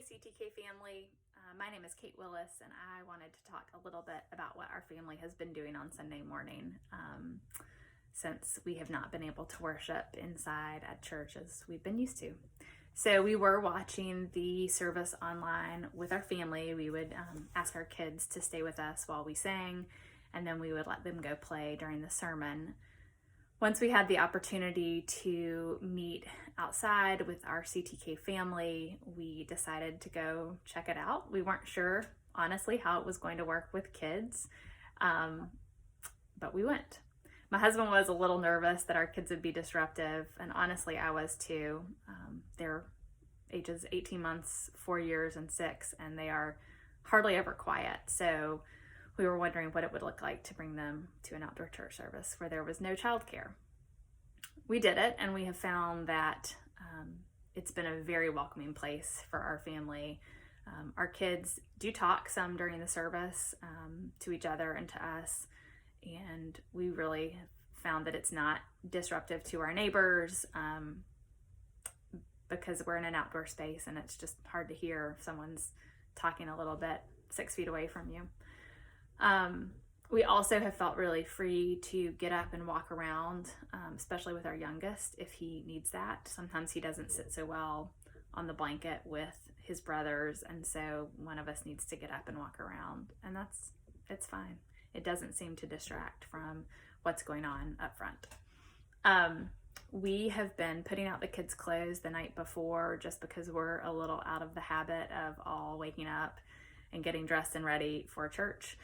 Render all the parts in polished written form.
CTK family. My name is Kate Willis, and I wanted to talk a little bit about what our family has been doing on Sunday morning since we have not been able to worship inside at church as we've been used to. So we were watching the service online with our family. We would ask our kids to stay with us while we sang, and then we would let them go play during the sermon. Once we had the opportunity to meet outside with our CTK family, we decided to go check it out. We weren't sure, honestly, how it was going to work with kids, but we went. My husband was a little nervous that our kids would be disruptive, and honestly, I was too. They're ages 18 months, 4 years, and 6, and they are hardly ever quiet. So we were wondering what it would look like to bring them to an outdoor church service where there was no childcare. We did it, and we have found that it's been a very welcoming place for our family. Our kids do talk some during the service to each other and to us, and we really found that it's not disruptive to our neighbors because we're in an outdoor space and it's just hard to hear if someone's talking a little bit 6 feet away from you. We also have felt really free to get up and walk around, especially with our youngest if he needs that. Sometimes he doesn't sit so well on the blanket with his brothers, and so one of us needs to get up and walk around, and it's fine. It doesn't seem to distract from what's going on up front. We have been putting out the kids' clothes the night before just because we're a little out of the habit of all waking up and getting dressed and ready for church.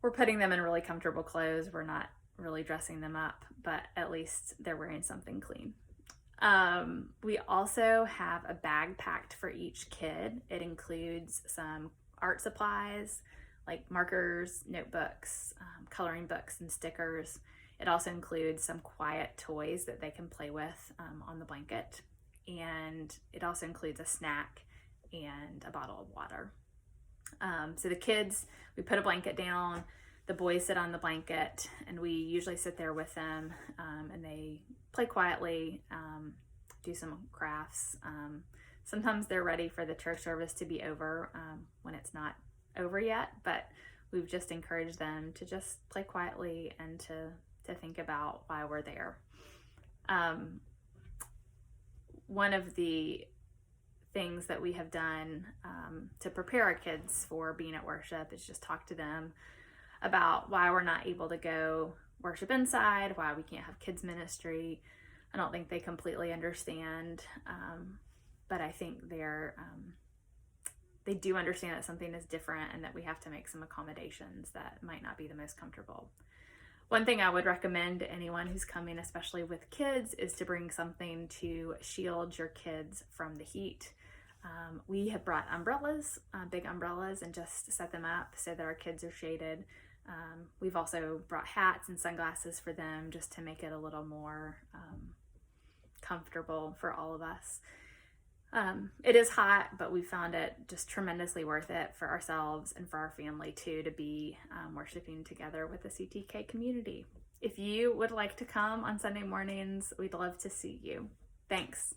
We're putting them in really comfortable clothes. We're not really dressing them up, but at least they're wearing something clean. We also have a bag packed for each kid. It includes some art supplies like markers, notebooks, coloring books, and stickers. It also includes some quiet toys that they can play with on the blanket. And it also includes a snack and a bottle of water. So the kids, we put a blanket down, the boys sit on the blanket, and we usually sit there with them, and they play quietly, do some crafts. Sometimes they're ready for the church service to be over when it's not over yet, but we've just encouraged them to just play quietly and to think about why we're there. One of the things that we have done to prepare our kids for being at worship is just talk to them about why we're not able to go worship inside, why we can't have kids ministry. I don't think they completely understand, but I think they do understand that something is different and that we have to make some accommodations that might not be the most comfortable. One thing I would recommend to anyone who's coming, especially with kids, is to bring something to shield your kids from the heat. We have brought umbrellas, big umbrellas, and just set them up so that our kids are shaded. We've also brought hats and sunglasses for them just to make it a little more comfortable for all of us. It is hot, but we found it just tremendously worth it for ourselves and for our family too, to be worshiping together with the CTK community. If you would like to come on Sunday mornings, we'd love to see you. Thanks.